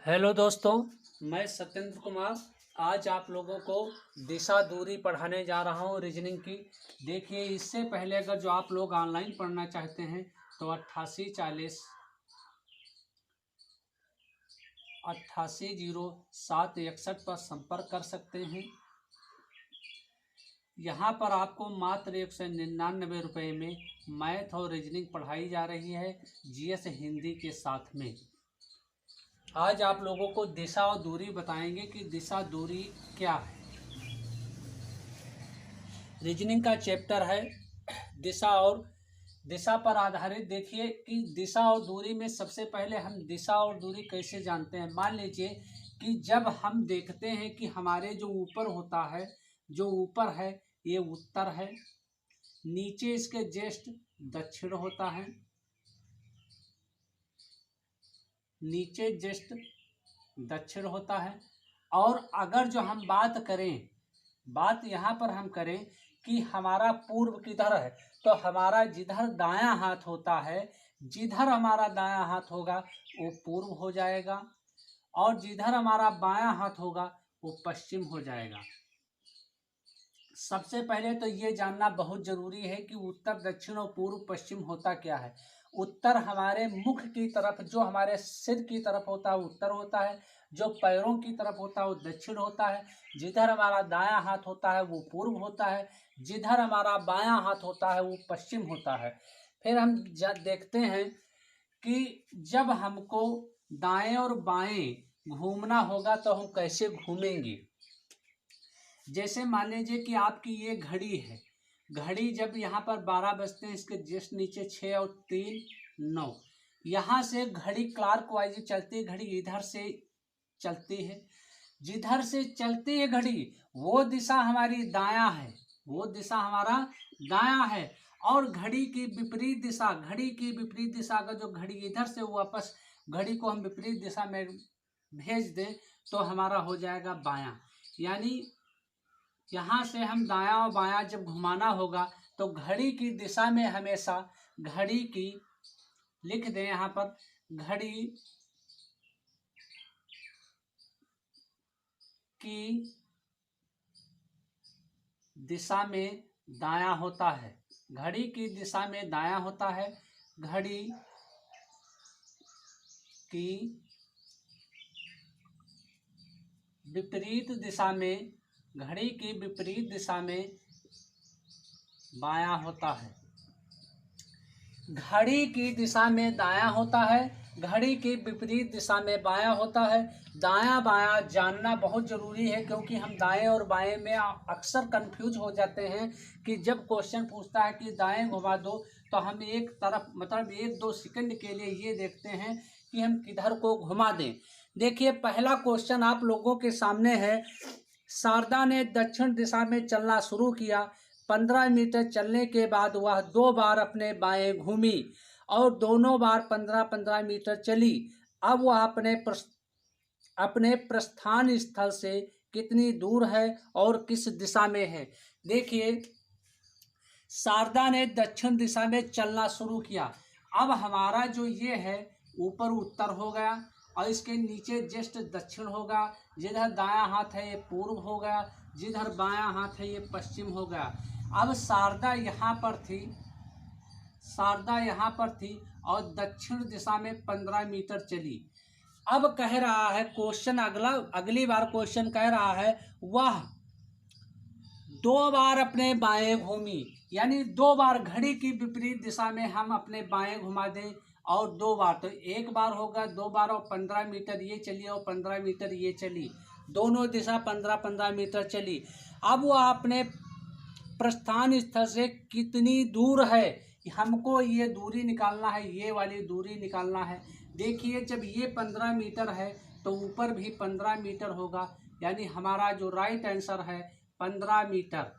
Hello दोस्तों, मैं सत्येंद्र कुमार आज आप लोगों को दिशा दूरी पढ़ाने जा रहा हूँ रीजनिंग की। देखिए, इससे पहले अगर जो आप लोग ऑनलाइन पढ़ना चाहते हैं तो 8840 पर संपर्क कर सकते हैं। यहाँ पर आपको मात्र 199 रुपये में मैथ और रीजनिंग पढ़ाई जा रही है, जीएस हिंदी के साथ में। आज आप लोगों को दिशा और दूरी बताएंगे कि दिशा दूरी क्या है। रीजनिंग का चैप्टर है दिशा पर आधारित। देखिए कि दिशा और दूरी में सबसे पहले हम दिशा और दूरी कैसे जानते हैं। मान लीजिए कि जब हम देखते हैं कि हमारे जो ऊपर होता है, जो ऊपर है ये उत्तर है, नीचे इसके जस्ट दक्षिण होता है, नीचे जस्ट दक्षिण होता है। और अगर जो हम बात यहाँ पर हम करें कि हमारा पूर्व किधर है, तो हमारा जिधर दायां हाथ होता है, जिधर हमारा दायां हाथ होगा वो पूर्व हो जाएगा, और जिधर हमारा बायां हाथ होगा वो पश्चिम हो जाएगा। सबसे पहले तो ये जानना बहुत जरूरी है कि उत्तर, दक्षिण और पूर्व पश्चिम होता क्या है। उत्तर हमारे मुख की तरफ, जो हमारे सिर की तरफ होता है उत्तर होता है, जो पैरों की तरफ होता है वो दक्षिण होता है, जिधर हमारा दायां हाथ होता है वो पूर्व होता है, जिधर हमारा बायां हाथ होता है वो पश्चिम होता है। फिर हम देखते हैं कि जब हमको दाएं और बाएं घूमना होगा तो हम कैसे घूमेंगे। जैसे मान लीजिए कि आपकी ये घड़ी है, घड़ी जब यहाँ पर 12 बजते हैं, इसके जस्ट नीचे 6 और 3 9, यहाँ से घड़ी क्लॉकवाइज चलती है, घड़ी इधर से चलती है, जिधर से चलती है घड़ी वो दिशा हमारी दायां है, वो दिशा हमारा दायां है। और घड़ी की विपरीत दिशा अगर जो घड़ी इधर से वापस घड़ी को हम विपरीत दिशा में भेज दें तो हमारा हो जाएगा बायां। यानी यहाँ से हम दायां और बायां जब घुमाना होगा तो घड़ी की दिशा में हमेशा घड़ी की, लिख दें यहाँ पर, घड़ी की दिशा में दायां होता है, घड़ी की दिशा में दायां होता है। घड़ी की विपरीत दिशा में, घड़ी की विपरीत दिशा में बायां होता है। घड़ी की दिशा में दायां होता है, घड़ी की विपरीत दिशा में बायां होता है। दायां बायां जानना बहुत ज़रूरी है, क्योंकि हम दाएं और बाएं में अक्सर कंफ्यूज हो जाते हैं कि जब क्वेश्चन पूछता है कि दाएं घुमा दो तो हम एक तरफ, मतलब 1-2 सेकंड के लिए ये देखते हैं कि हम किधर को घुमा दें। देखिए, पहला क्वेश्चन आप लोगों के सामने है। शारदा ने दक्षिण दिशा में चलना शुरू किया। 15 मीटर चलने के बाद वह 2 बार अपने बाएं घूमी और दोनों बार 15-15 मीटर चली। अब वह अपने प्रस्थान स्थल से कितनी दूर है और किस दिशा में है। देखिए, शारदा ने दक्षिण दिशा में चलना शुरू किया। अब हमारा जो ये है ऊपर उत्तर हो गया और इसके नीचे जस्ट दक्षिण होगा, जिधर दायां हाथ है ये पूर्व हो गया, जिधर बायां हाथ है ये पश्चिम हो गया। अब शारदा यहाँ पर थी और दक्षिण दिशा में 15 मीटर चली। अब कह रहा है क्वेश्चन, अगली बार क्वेश्चन कह रहा है वह 2 बार अपने बाएं घूमी, यानी 2 बार घड़ी की विपरीत दिशा में हम अपने बाएं घुमा दें और 2 बार, तो 1 बार होगा, 2 बार और 15 मीटर ये चली और 15 मीटर ये चली, दोनों दिशा 15-15 मीटर चली। अब वह अपने प्रस्थान स्थल से कितनी दूर है, हमको ये दूरी निकालना है, ये वाली दूरी निकालना है। देखिए, जब ये 15 मीटर है तो ऊपर भी 15 मीटर होगा, यानी हमारा जो राइट आंसर है 15 मीटर।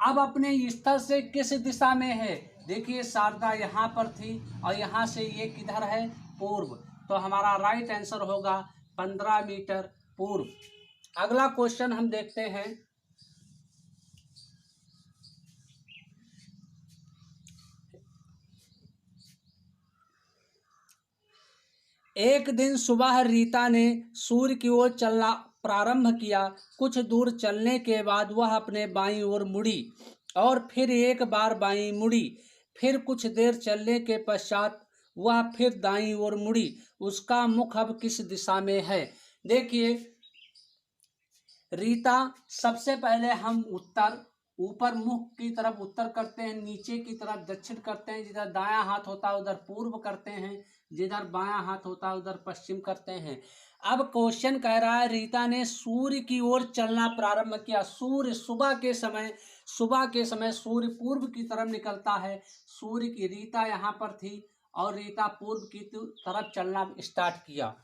अब अपने स्थल से किस दिशा में है। देखिए, शारदा यहाँ पर थी और यहाँ से ये किधर है, पूर्व, तो हमारा राइट आंसर होगा 15 मीटर पूर्व। अगला क्वेश्चन हम देखते हैं। एक दिन सुबह रीता ने सूर्य की ओर चलना प्रारंभ किया। कुछ दूर चलने के बाद वह अपने बाईं ओर मुड़ी और फिर एक बार बाईं मुड़ी। फिर कुछ देर चलने के पश्चात वह फिर दाईं ओर मुड़ी। उसका मुख अब किस दिशा में है? देखिए रीता, सबसे पहले हम उत्तर, ऊपर मुख की तरफ उत्तर करते हैं, नीचे की तरफ दक्षिण करते हैं, जिधर दायां हाथ होता है उधर पूर्व करते हैं, जिधर बायां हाथ होता है उधर पश्चिम करते हैं। अब क्वेश्चन कह रहा है रीता ने सूर्य की ओर चलना प्रारंभ किया। सूर्य सुबह के समय सूर्य पूर्व की तरफ निकलता है। सूर्य की रीता यहाँ पर थी और रीता पूर्व की तरफ चलना स्टार्ट किया।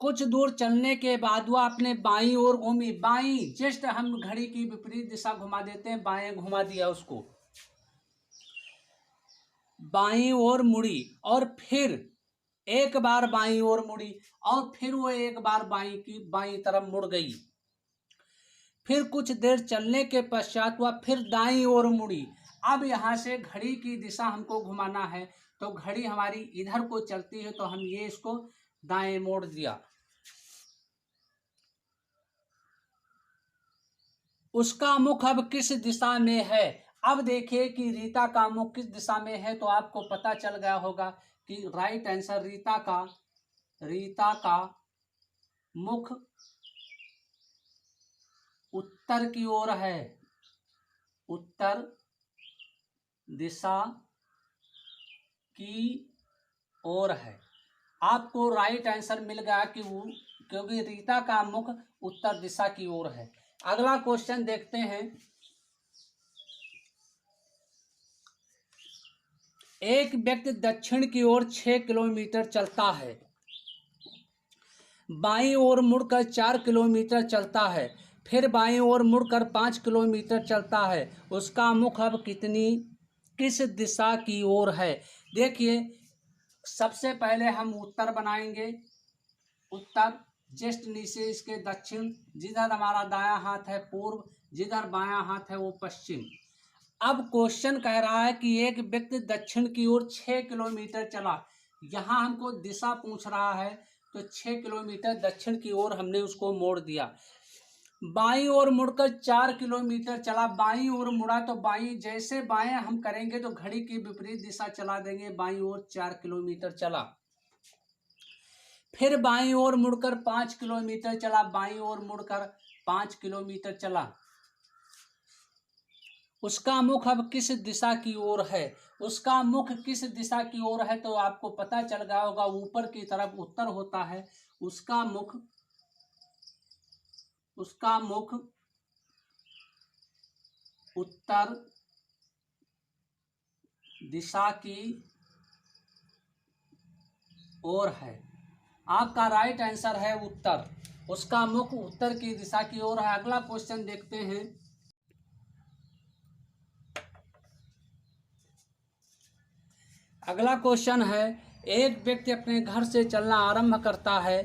कुछ दूर चलने के बाद वह अपने बाईं ओर घूमी। बाईं जस्ट हम घड़ी की विपरीत दिशा घुमा देते हैं, बाएं घुमा दिया उसको, बाईं ओर मुड़ी और फिर एक बार बाईं ओर मुड़ी और फिर वो एक बार बाईं तरफ मुड़ गई। फिर कुछ देर चलने के पश्चात वह फिर दाईं ओर मुड़ी। अब यहाँ से घड़ी की दिशा हमको घुमाना है, तो घड़ी हमारी इधर को चलती है तो हम ये इसको दाएं मोड़ दिया। उसका मुख अब किस दिशा में है? अब देखिए कि रीता का मुख किस दिशा में है, तो आपको पता चल गया होगा कि राइट आंसर रीता का मुख उत्तर की ओर है, उत्तर दिशा की ओर है। आपको राइट आंसर मिल गया क्योंकि रीता का मुख उत्तर दिशा की ओर है। अगला क्वेश्चन देखते हैं। एक व्यक्ति दक्षिण की ओर 6 किलोमीटर चलता है, बाईं ओर मुड़कर 4 किलोमीटर चलता है, फिर बाईं ओर मुड़कर 5 किलोमीटर चलता है। उसका मुख अब किस दिशा की ओर है? देखिए सबसे पहले हम उत्तर बनाएंगे। उत्तर जस्ट नीचे इसके दक्षिण, जिधर हमारा दायां हाथ है पूर्व, जिधर बायां हाथ है वो पश्चिम। अब क्वेश्चन कह रहा है कि एक व्यक्ति दक्षिण की ओर 6 किलोमीटर चला। यहाँ हमको दिशा पूछ रहा है, तो 6 किलोमीटर दक्षिण की ओर हमने उसको मोड़ दिया। बाईं ओर मुड़कर 4 किलोमीटर चला। बाईं ओर मुड़ा तो जैसे बाएं हम करेंगे तो घड़ी की विपरीत दिशा चला देंगे। बाईं ओर 4 किलोमीटर चला। फिर बाईं ओर मुड़कर 5 किलोमीटर चला। बाईं ओर मुड़कर 5 किलोमीटर चला। उसका मुख अब किस दिशा की ओर है? उसका मुख किस दिशा की ओर है तो आपको पता चल गया होगा, ऊपर की तरफ उत्तर होता है। उसका मुख उत्तर दिशा की ओर है। आपका राइट आंसर है उत्तर। उसका मुख उत्तर की दिशा की ओर है। अगला क्वेश्चन देखते हैं। अगला क्वेश्चन है, एक व्यक्ति अपने घर से चलना आरंभ करता है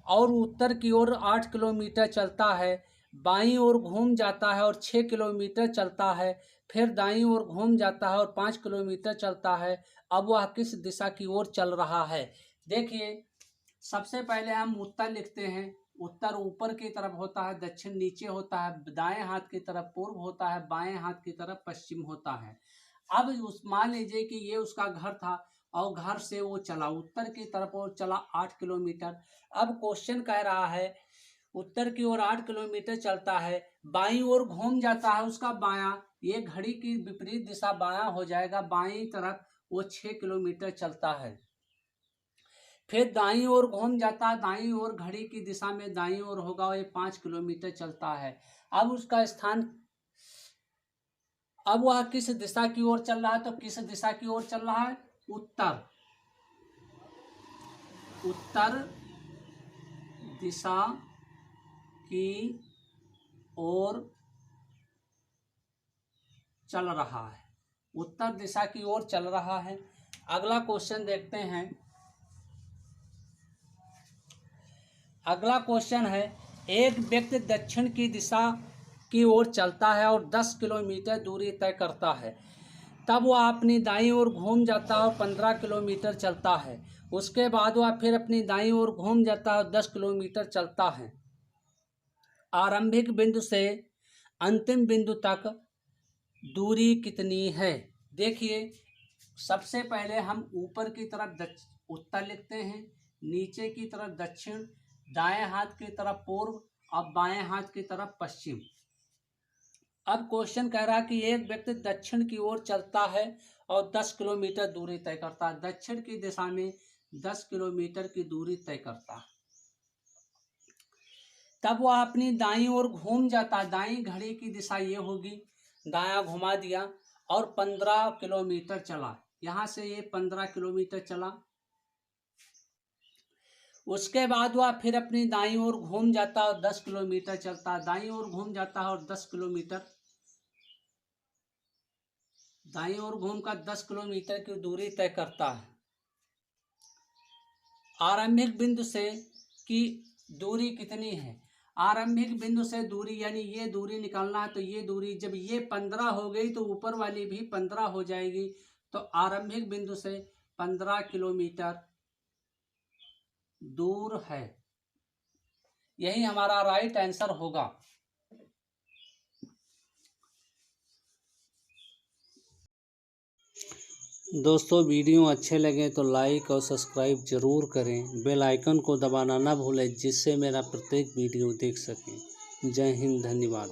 और उत्तर की ओर 8 किलोमीटर चलता है, बाईं ओर घूम जाता है और 6 किलोमीटर चलता है, फिर दाईं ओर घूम जाता है और 5 किलोमीटर चलता है। अब वह किस दिशा की ओर चल रहा है? देखिए सबसे पहले हम उत्तर लिखते हैं। उत्तर ऊपर की तरफ होता है, दक्षिण नीचे होता है, दाएं हाथ की तरफ पूर्व होता है, बाएं हाथ की तरफ पश्चिम होता है। अब मान लीजिए कि ये उसका घर था और घर से वो चला उत्तर की तरफ और चला 8 किलोमीटर। अब क्वेश्चन कह रहा है उत्तर की ओर 8 किलोमीटर चलता है, बाईं ओर घूम जाता है उसका बायां, ये घड़ी की विपरीत दिशा बायां हो जाएगा। बाईं तरफ वो 6 किलोमीटर चलता है। फिर दाईं ओर घूम जाता है, दाईं ओर घड़ी की दिशा में दाईं ओर होगा और ये 5 किलोमीटर चलता है। अब उसका स्थान, अब वह किस दिशा की ओर चल रहा है तो किस दिशा की ओर चल रहा है? उत्तर दिशा की ओर चल रहा है। उत्तर दिशा की ओर चल रहा है। अगला क्वेश्चन देखते हैं। अगला क्वेश्चन है, एक व्यक्ति दक्षिण की दिशा की ओर चलता है और 10 किलोमीटर दूरी तय करता है। तब वह अपनी दाईं ओर घूम जाता है और 15 किलोमीटर चलता है। उसके बाद वह फिर अपनी दाईं ओर घूम जाता है और 10 किलोमीटर चलता है। आरंभिक बिंदु से अंतिम बिंदु तक दूरी कितनी है? देखिए, सबसे पहले हम ऊपर की तरफ उत्तर लिखते हैं, नीचे की तरफ दक्षिण, दाएं हाथ की तरफ पूर्व और बाएं हाथ की तरफ पश्चिम। अब क्वेश्चन कह रहा है कि एक व्यक्ति दक्षिण की ओर चलता है और 10 किलोमीटर दूरी तय करता है। दक्षिण की दिशा में 10 किलोमीटर की दूरी तय करता है। तब वह अपनी दाईं ओर घूम जाता है। दाईं घड़ी की दिशा ये होगी, दायां घुमा दिया और 15 किलोमीटर चला। यहाँ से ये 15 किलोमीटर चला। उसके बाद वह फिर अपनी दाईं ओर घूम जाता है और 10 किलोमीटर चलता है। दाईं ओर घूम जाता है और 10 किलोमीटर, दाईं ओर घूमकर 10 किलोमीटर की दूरी तय करता है। आरंभिक बिंदु से की दूरी कितनी है? आरंभिक बिंदु से दूरी यानी ये दूरी निकालना है, तो ये दूरी जब ये 15 हो गई तो ऊपर वाली भी 15 हो जाएगी। तो आरंभिक बिंदु से 15 किलोमीटर दूर है। यही हमारा राइट आंसर होगा। दोस्तों, वीडियो अच्छे लगे तो लाइक और सब्सक्राइब जरूर करें। बेल आइकन को दबाना ना भूलें, जिससे मेरा प्रत्येक वीडियो देख सकें। जय हिंद, धन्यवाद।